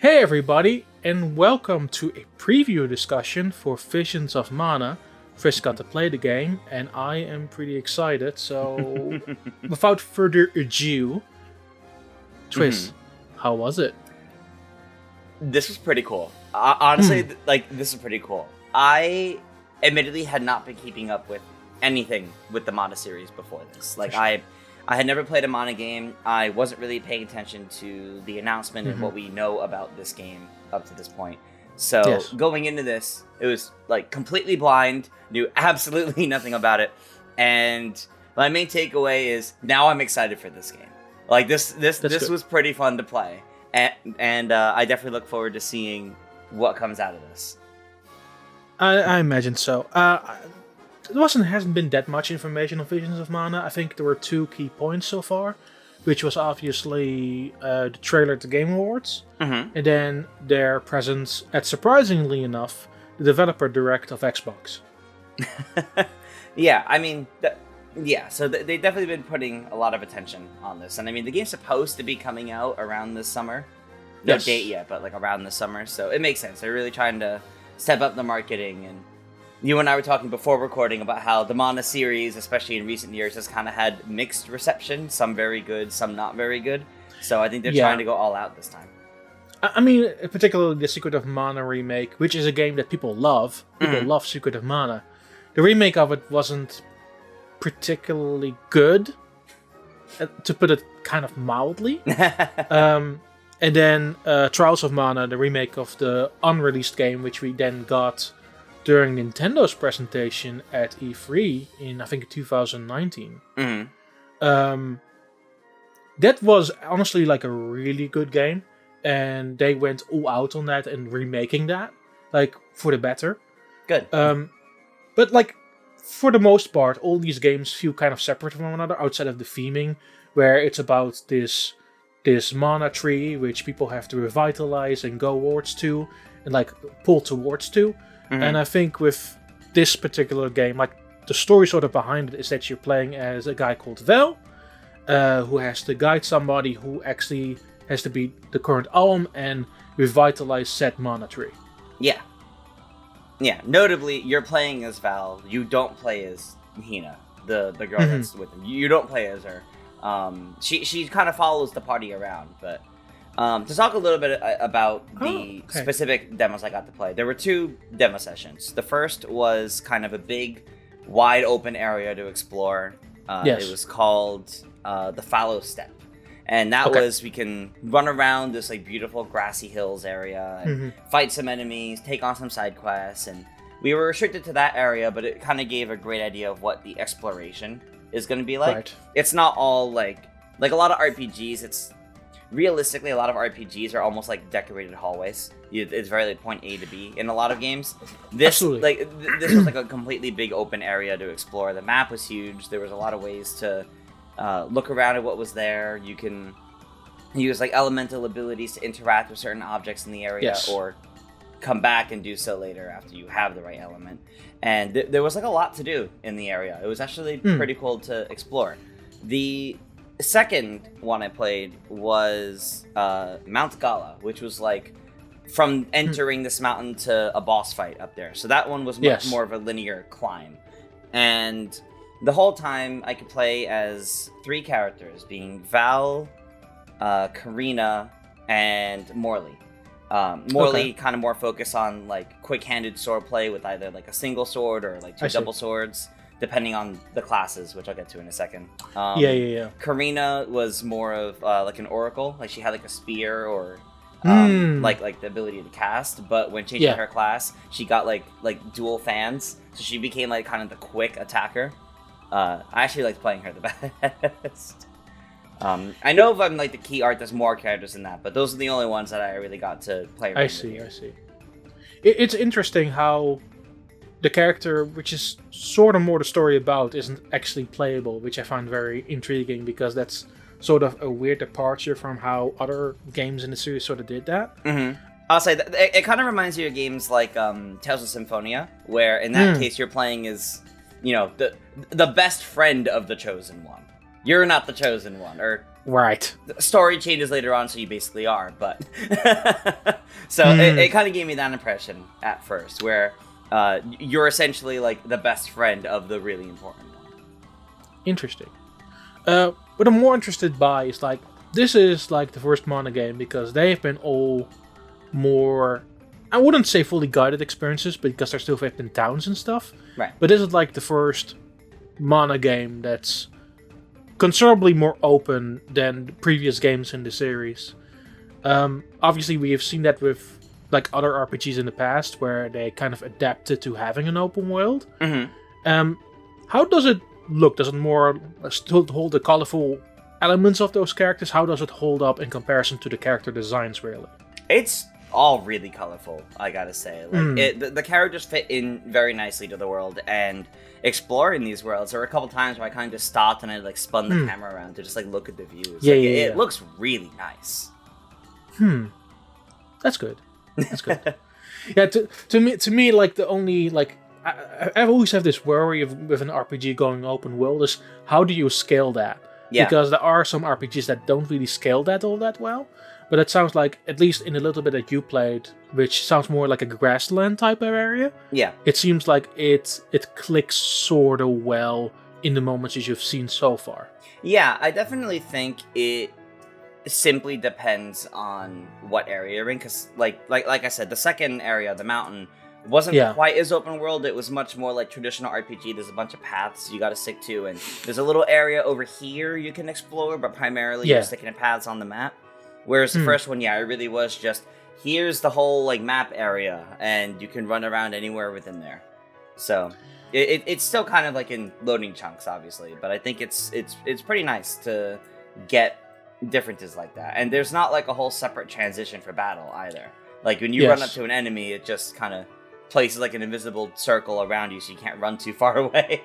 Hey everybody, and welcome to a preview discussion for Visions of Mana. Chris got to play the game, and I am pretty excited, so without further ado, Tris, how was it? This was pretty cool. Honestly, this is pretty cool. I admittedly had not been keeping up with anything with the Mana series before this. I had never played a Mana game. I wasn't really paying attention to the announcement and what we know about this game up to this point. So going into this, it was like completely blind, knew absolutely nothing about it. And my main takeaway is now I'm excited for this game. Like this was pretty fun to play. And I definitely look forward to seeing what comes out of this. I imagine so. There hasn't been that much information on Visions of Mana. I think there were two key points so far, which was obviously the trailer at the Game Awards, and then their presence at, surprisingly enough, the developer direct of Xbox. So they've definitely been putting a lot of attention on this. And I mean, the game's supposed to be coming out around this summer. No date yet, but like around the summer. So it makes sense. They're really trying to step up the marketing. And you and I were talking before recording about how the Mana series, especially in recent years, has kind of had mixed reception. Some very good, some not very good. So I think they're trying to go all out this time. I mean, particularly the Secret of Mana remake, which is a game that people love. People love Secret of Mana. The remake of it wasn't particularly good, to put it kind of mildly. And then Trials of Mana, the remake of the unreleased game, which we then got during Nintendo's presentation at E3 in, I think, 2019. That was honestly like a really good game, and they went all out on that and remaking that, like, for the better. Good. But like, for the most part, all these games feel kind of separate from one another, outside of the theming, where it's about this mana tree which people have to revitalize and go towards to, and like pull towards to. And I think with this particular game, like, the story sort of behind it is that you're playing as a guy called Vel, who has to guide somebody who actually has to be the current Alm and revitalize said mana tree. Yeah. Notably, you're playing as Val. You don't play as Hina, the girl that's with him. You don't play as her. She kind of follows the party around, but to talk a little bit about the specific demos I got to play, there were two demo sessions. The first was kind of a big, wide open area to explore. It was called the Fallow Steppe. And that was, we can run around this like beautiful grassy hills area and fight some enemies, take on some side quests, and we were restricted to that area, but it kind of gave a great idea of what the exploration is going to be like. It's not all like a lot of RPGs. It's realistically, a lot of RPGs are almost like decorated hallways. It's very like point A to B in a lot of games. This this was like a completely big open area to explore. The map was huge. There was a lot of ways to look around at what was there. You can use like elemental abilities to interact with certain objects in the area, or come back and do so later after you have the right element. And there was like a lot to do in the area. It was actually pretty cool to explore. The second one I played was Mount Gala, which was like from entering this mountain to a boss fight up there. So that one was much more of a linear climb. And the whole time I could play as three characters, being Val, Karina, and Morley. Morley kind of more focused on like quick-handed sword play with either like a single sword or like two double swords, depending on the classes, which I'll get to in a second. Karina was more of like an oracle, like she had like a spear or like the ability to cast. But when changing her class, she got like dual fans, so she became like kind of the quick attacker. I actually liked playing her the best. I know if I'm like the key art, there's more characters than that, but those are the only ones that I really got to play. I see. It's interesting how the character, which is sort of more the story about, isn't actually playable, which I find very intriguing, because that's sort of a weird departure from how other games in the series sort of did that. I'll say that it kind of reminds you of games like Tales of Symphonia, where in that case you're playing as, you know, the best friend of the chosen one. You're not the chosen one, or right. The story changes later on, so you basically are, but So it kind of gave me that impression at first, where you're essentially like the best friend of the really important one. Interesting. What I'm more interested by is like, this is like the first Mana game because they've been all more, I wouldn't say fully guided experiences because there still have been towns and stuff. Right. But this is like the first Mana game that's considerably more open than the previous games in the series. Obviously, we have seen that with like other RPGs in the past, where they kind of adapted to having an open world. How does it look? Does it more still hold the colorful elements of those characters? How does it hold up in comparison to the character designs, really? It's all really colorful, I gotta say. Like the characters fit in very nicely to the world, and exploring these worlds, there were a couple times where I kind of just stopped and I like spun the camera around to just like look at the views. It looks really nice. That's good. That's good. Yeah, to me, like the only like I always have this worry with an RPG going open world is how do you scale that? Yeah. Because there are some RPGs that don't really scale that all that well. But it sounds like, at least in a little bit that you played, which sounds more like a grassland type of area. Yeah. It seems like it clicks sort of well in the moments that you've seen so far. Yeah, I definitely think it simply depends on what area you're in. Because, like I said, the second area, the mountain, wasn't quite as open world. It was much more like traditional RPG. There's a bunch of paths you got to stick to, and there's a little area over here you can explore, but primarily you're sticking to paths on the map. Whereas the first one, it really was just, here's the whole like map area, and you can run around anywhere within there. So it's still kind of like in loading chunks, obviously, but I think it's pretty nice to get differences like that. And there's not like a whole separate transition for battle either. Like when you run up to an enemy, it just kind of places like an invisible circle around you, so you can't run too far away.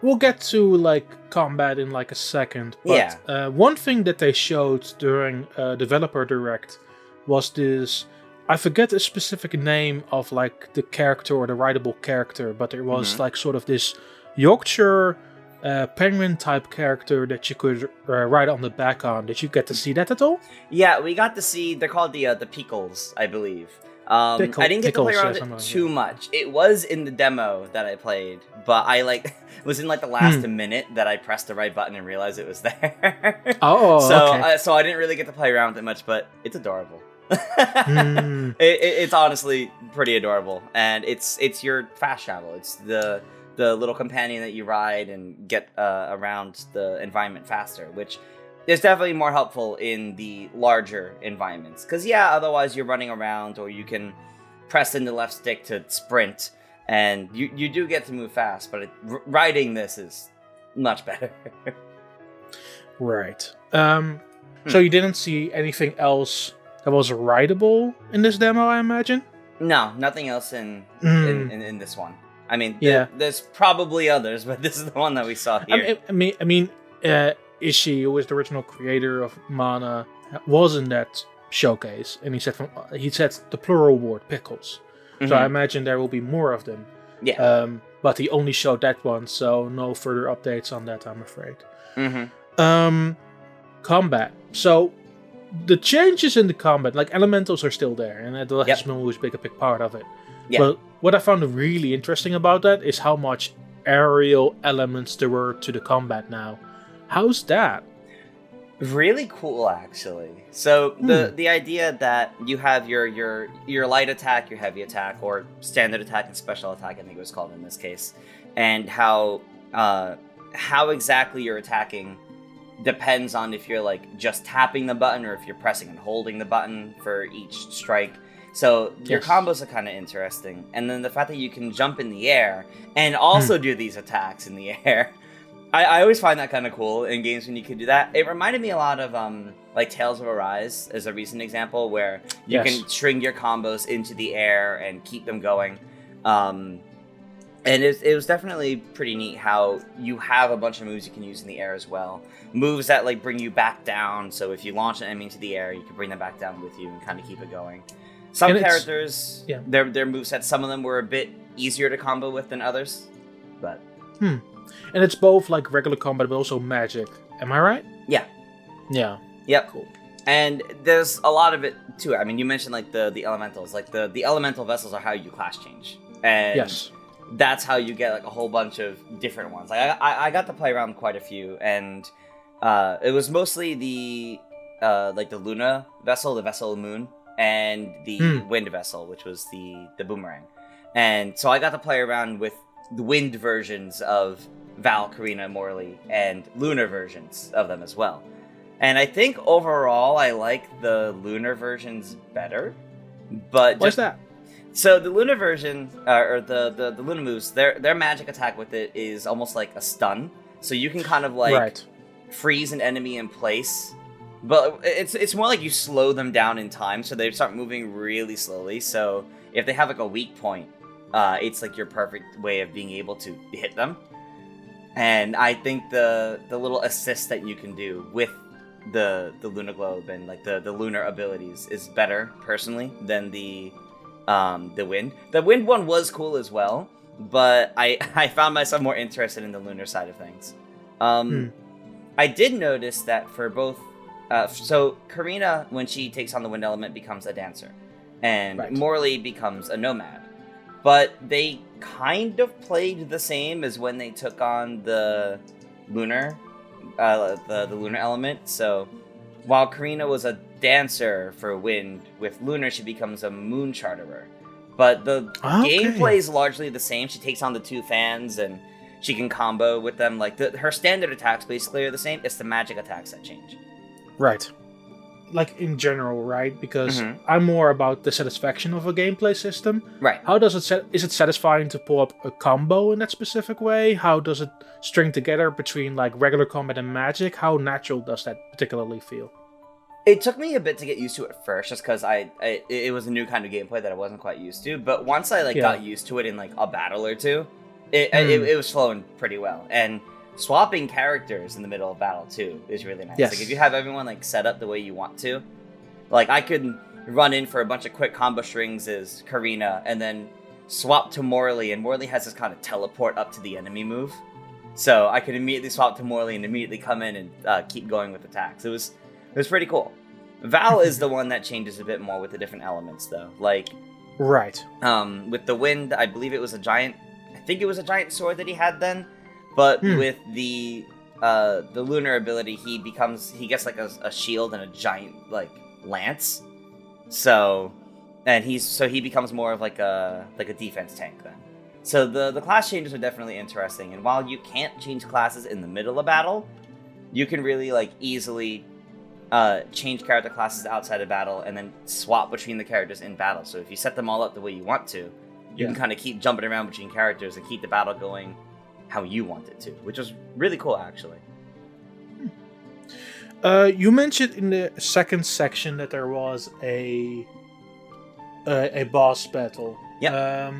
We'll get to like combat in like a second, but one thing that they showed during Developer Direct was this, I forget the specific name of like the character or the rideable character, but there was like sort of this Yorkshire penguin type character that you could ride on the back on. Did you get to see that at all? Yeah, we got to see, they're called the Pickles, I believe. I didn't get to play around it too much. It was in the demo that I played, but I like was in like the last minute that I pressed the right button and realized it was there. So I didn't really get to play around with it much, but it's adorable. It's honestly pretty adorable, and it's your fast travel. It's the little companion that you ride and get around the environment faster, which is definitely more helpful in the larger environments. Because, otherwise you're running around, or you can press in the left stick to sprint, and you do get to move fast, but riding this is much better. Right. So you didn't see anything else that was rideable in this demo, I imagine? No, nothing else in this one. I mean, there's probably others, but this is the one that we saw here. I mean, Ishii, who is the original creator of Mana, was in that showcase, and he said the plural word pickles. So I imagine there will be more of them. Yeah. But he only showed that one, so no further updates on that, I'm afraid. Combat. So the changes in the combat, like elementals are still there, and that has been always a big part of it. Yeah. But what I found really interesting about that is how much aerial elements there were to the combat now. How's that? Really cool, actually. So the idea that you have your light attack, your heavy attack, or standard attack and special attack, I think it was called in this case, and how exactly you're attacking depends on if you're like just tapping the button or if you're pressing and holding the button for each strike. So your combos are kind of interesting, and then the fact that you can jump in the air and also do these attacks in the air. I always find that kind of cool in games when you can do that. It reminded me a lot of like Tales of Arise as a recent example, where you can string your combos into the air and keep them going. And it was definitely pretty neat how you have a bunch of moves you can use in the air as well. Moves that like bring you back down, so if you launch an enemy into the air, you can bring them back down with you and kind of keep it going. Some characters, their movesets, some of them were a bit easier to combo with than others, but... And it's both like regular combat, but also magic. Am I right? Yeah. Yeah. Yep. Cool. And there's a lot of it too. I mean, you mentioned like the elementals, like the elemental vessels are how you class change, and Yes. that's how you get like a whole bunch of different ones. Like I got to play around quite a few, and it was mostly the like the Luna vessel, the vessel of the moon, and the wind vessel, which was the boomerang. And so I got to play around with the wind versions of Val, Karina, Morley, and lunar versions of them as well. And I think overall I like the lunar versions better. But What's that? So the Luna version, or the Luna moves, their magic attack with it is almost like a stun. So you can kind of like freeze an enemy in place, but it's more like you slow them down in time, so they start moving really slowly. So if they have like a weak point, it's like your perfect way of being able to hit them. And I think the little assist that you can do with the Luna Globe and like the lunar abilities is better personally than the wind. The wind one was cool as well, but I found myself more interested in the lunar side of things. I did notice that for both, so Karina, when she takes on the wind element, becomes a dancer, and Morley becomes a nomad. But they kind of played the same as when they took on the lunar, the lunar element. So while Karina was a dancer for wind, with lunar she becomes a moon charterer. But the gameplay is largely the same. She takes on the two fans and she can combo with them. Like her standard attacks basically are the same. It's the magic attacks that change. Right. Like in general, right? Because I'm more about the satisfaction of a gameplay system. Right. How does it is it satisfying to pull up a combo in that specific way? How does it string together between like regular combat and magic? How natural does that particularly feel? It took me a bit to get used to it first, just because it was a new kind of gameplay that I wasn't quite used to. But once I got used to it in like a battle or two, it was flowing pretty well. And swapping characters in the middle of battle too is really nice. Yes. Like if you have everyone like set up the way you want to, like I could run in for a bunch of quick combo strings as Karina and then swap to Morley, and Morley has this kind of teleport up to the enemy move, so I could immediately swap to Morley and immediately come in and keep going with attacks. It was pretty cool. Val is the one that changes a bit more with the different elements though. Like with the wind, I believe it was a giant. I think it was a giant sword that he had then. But with the lunar ability, he gets like a shield and a giant like lance. So he becomes more of like a defense tank then. So the class changes are definitely interesting. And while you can't change classes in the middle of battle, you can really like easily change character classes outside of battle and then swap between the characters in battle. So if you set them all up the way you want to, you can kind of keep jumping around between characters and keep the battle going how you want it to, which was really cool, actually. You mentioned in the second section that there was a boss battle. Yeah.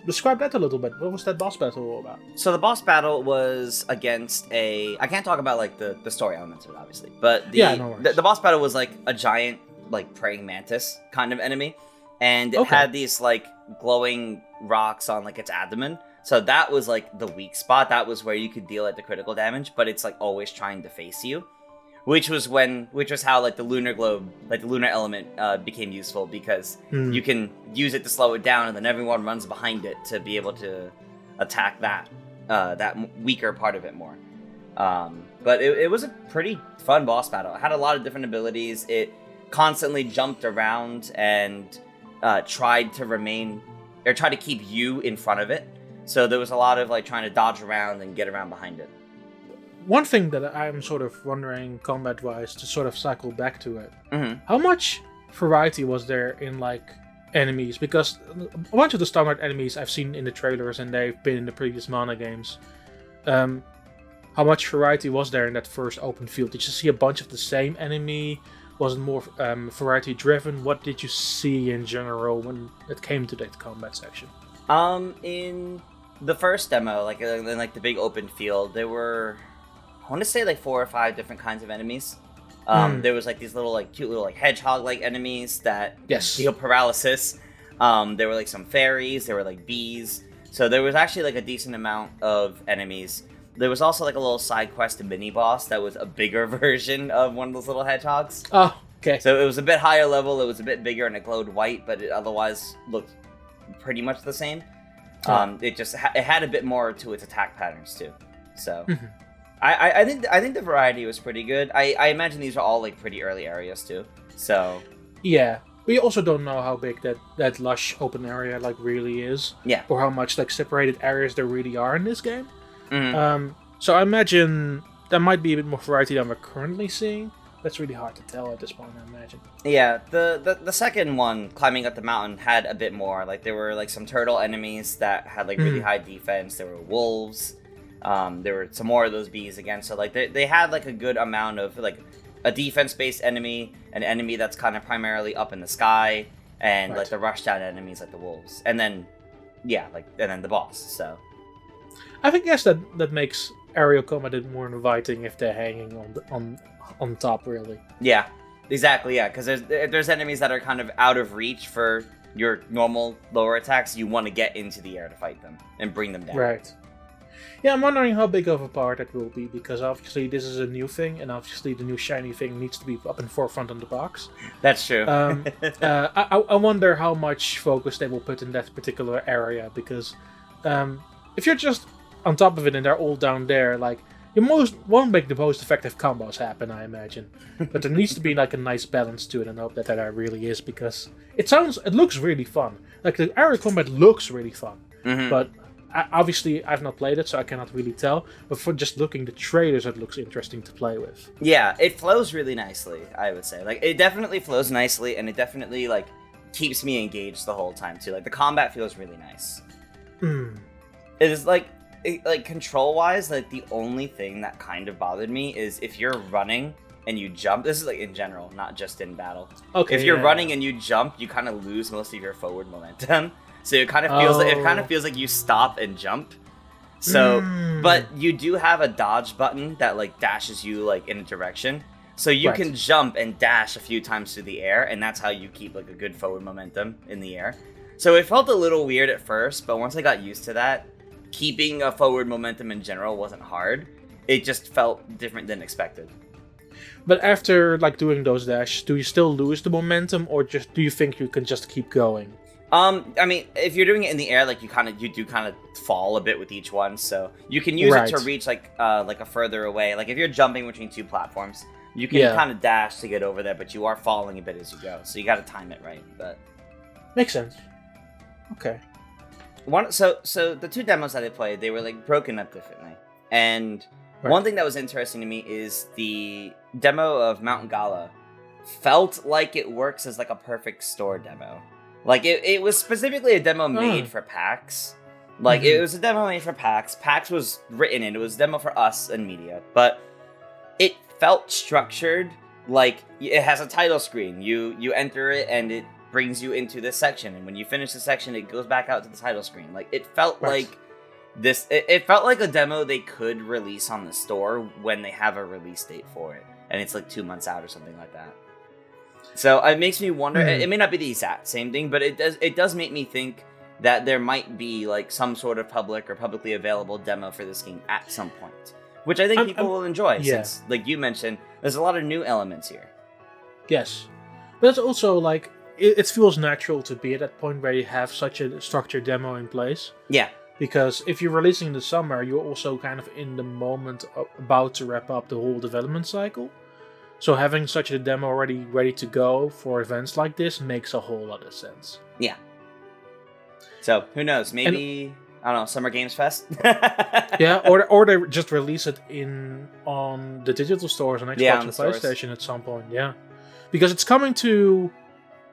Describe that a little bit. What was that boss battle all about? So the boss battle was against I can't talk about like the story elements of it, obviously, but the boss battle was like a giant like praying mantis kind of enemy, and it had these like glowing rocks on like its abdomen. So that was like the weak spot. That was where you could deal like the critical damage, but it's like always trying to face you, which was how like the lunar globe, like the lunar element, became useful, because you can use it to slow it down, and then everyone runs behind it to be able to attack that weaker part of it more. But it was a pretty fun boss battle. It had a lot of different abilities. It constantly jumped around and tried to keep you in front of it. So there was a lot of like trying to dodge around and get around behind it. One thing that I'm sort of wondering combat-wise, to sort of cycle back to it, how much variety was there in like enemies? Because a bunch of the standard enemies I've seen in the trailers and they've been in the previous Mana games. How much variety was there in that first open field? Did you see a bunch of the same enemy? Was it more variety-driven? What did you see in general when it came to that combat section? In the first demo, like in like the big open field, there were, I want to say like 4 or 5 different kinds of enemies. There was like these little like cute little like hedgehog-like enemies that deal paralysis. There were like some fairies. There were like bees. So there was actually like a decent amount of enemies. there was also like a little side quest mini boss that was a bigger version of one of those little hedgehogs. Oh, okay. So it was a bit higher level, it was a bit bigger, and it glowed white, but it otherwise looked pretty much the same. It just it had a bit more to its attack patterns too. So I think the variety was pretty good. I imagine these are all like pretty early areas too. So yeah, we also don't know how big that lush open area like really is. Yeah. Or how much like separated areas there really are in this game. So I imagine there might be a bit more variety than we're currently seeing. That's really hard to tell at this point, I imagine. Yeah, the second one, climbing up the mountain, had a bit more. Like, there were, like, some turtle enemies that had, like, really high defense. There were wolves. There were some more of those bees again. So, like, they had, like, a good amount of, like, a defense-based enemy, an enemy that's kind of primarily up in the sky, and, like, the rush-down enemies, like the wolves. And then, yeah, like, and then the boss, so. I think, yes, that makes aerial combat a bit more inviting if they're hanging on top, really. Yeah, exactly, yeah, because there's enemies that are kind of out of reach for your normal lower attacks. You want to get into the air to fight them and bring them down. Right. Yeah, I'm wondering how big of a part that will be, because obviously this is a new thing, and obviously the new shiny thing needs to be up in forefront on the box. That's true. I wonder how much focus they will put in that particular area, because if you're just on top of it and they're all down there, like, you won't make the most effective combos happen, I imagine. But there needs to be like a nice balance to it, and I hope that there really is, because it looks really fun. Like, the aerial combat looks really fun, but obviously I've not played it, so I cannot really tell. But for just looking the trailers, it looks interesting to play with. Yeah, it flows really nicely, I would say. Like, it definitely flows nicely, and it definitely like keeps me engaged the whole time too. Like, the combat feels really nice. It is like control-wise, like, the only thing that kind of bothered me is if you're running and you jump. This is like in general, not just in battle. Okay. If you're running and you jump, you kind of lose most of your forward momentum. So it kind of feels like you stop and jump. So, but you do have a dodge button that like dashes you like in a direction. So you can jump and dash a few times through the air, and that's how you keep like a good forward momentum in the air. So it felt a little weird at first, but once I got used to that, keeping a forward momentum in general wasn't hard. It just felt different than expected. But after like doing those dashes, do you still lose the momentum, or just do you think you can just keep going? I mean, if you're doing it in the air, like, you do kind of fall a bit with each one, so you can use it to reach like a further away. Like, if you're jumping between two platforms, you can kind of dash to get over there, but you are falling a bit as you go, so you got to time it right. But makes sense. Okay. So the two demos that I played, they were like broken up differently, and one thing that was interesting to me is the demo of Mount Gala felt like it works as like a perfect store demo. Like, it was specifically a demo made for PAX. Like, it was a demo made for PAX. PAX was written in. It was a demo for us and media. But it felt structured. Like, it has a title screen. You enter it, and it brings you into this section. And when you finish the section, it goes back out to the title screen. Like, it felt like this... It felt like a demo they could release on the store when they have a release date for it. And it's like 2 months out or something like that. So it makes me wonder. It may not be the exact same thing, but it does make me think that there might be like some sort of public or publicly available demo for this game at some point, which I think people will enjoy. Since, like you mentioned, there's a lot of new elements here. Yes, but it's also like it feels natural to be at that point where you have such a structured demo in place. Yeah, because if you're releasing in the summer, you're also kind of in the moment about to wrap up the whole development cycle. So having such a demo already ready to go for events like this makes a whole lot of sense. Yeah. So, who knows? Maybe, I don't know, Summer Games Fest? Yeah, or they just release it on the digital stores on Xbox and PlayStation at some point, yeah. Because it's coming to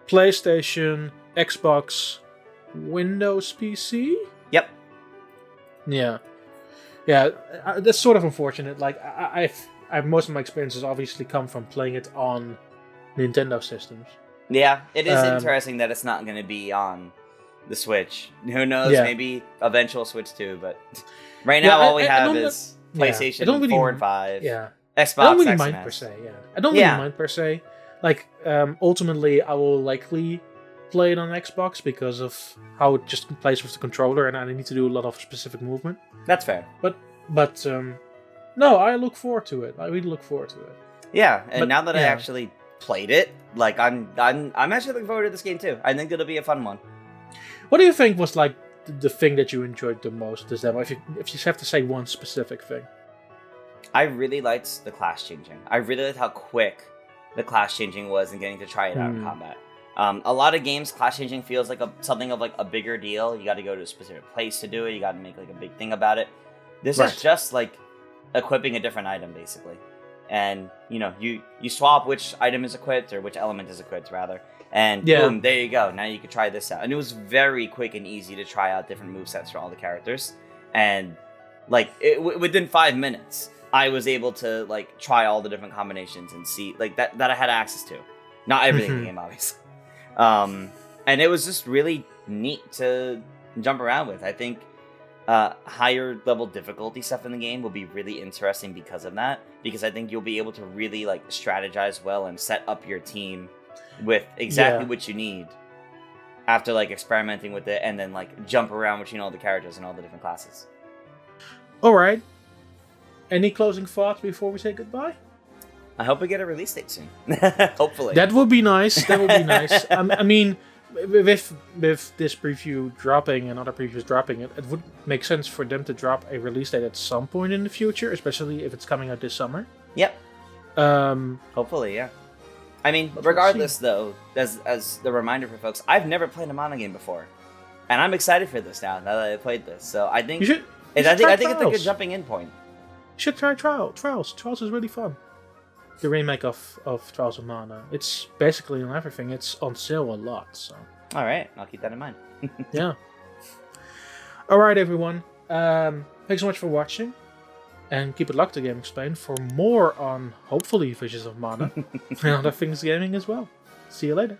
PlayStation, Xbox, Windows PC? Yep. Yeah. Yeah, that's sort of unfortunate. Like, most of my experiences obviously come from playing it on Nintendo systems. Yeah, it is interesting that it's not going to be on the Switch. Who knows? Yeah. Maybe eventual Switch 2, but right now all we have is PlayStation 4 and 5. Yeah. Xbox, I don't really mind per se, yeah. I don't really mind per se. Like, ultimately, I will likely play it on Xbox because of how it just plays with the controller, and I need to do a lot of specific movement. That's fair. But But no, I look forward to it. I really look forward to it. Yeah, and But, now that I yeah. actually played it, like I'm actually looking forward to this game too. I think it'll be a fun one. What do you think was like the thing that you enjoyed the most of this demo? If you have to say one specific thing. I really liked the class changing. I really liked how quick the class changing was and getting to try it out in combat. A lot of games, class changing feels like something of like a bigger deal. You got to go to a specific place to do it. You got to make like a big thing about it. This Right. is just like equipping a different item basically, and you swap which item is equipped or which element is equipped rather, and boom, there you go. Now you can try this out, and it was very quick and easy to try out different movesets for all the characters, and like within 5 minutes. I was able to like try all the different combinations and see like that I had access to. Not everything in the game, obviously. And it was just really neat to jump around with. I think higher level difficulty stuff in the game will be really interesting because of that. Because I think you'll be able to really like strategize well and set up your team with exactly what you need after like experimenting with it and then like jump around between all the characters and all the different classes. All right. Any closing thoughts before we say goodbye? I hope we get a release date soon. Hopefully. That would be nice. That would be nice. I mean, with this preview dropping and other previews dropping, it would make sense for them to drop a release date at some point in the future, especially if it's coming out this summer. Yep. Hopefully, yeah. I mean, regardless, though, as the reminder for folks, I've never played a Mana game before, and I'm excited for this now that I played this. So I think you should. I think it's a good jumping in point. You should try Trials. Trials is really fun. The remake of Trials of Mana. It's basically on everything. It's on sale a lot. So. All right, I'll keep that in mind. Yeah. All right, everyone. Thanks so much for watching, and keep it locked to GameXplain for more on hopefully Visions of Mana and other things gaming as well. See you later.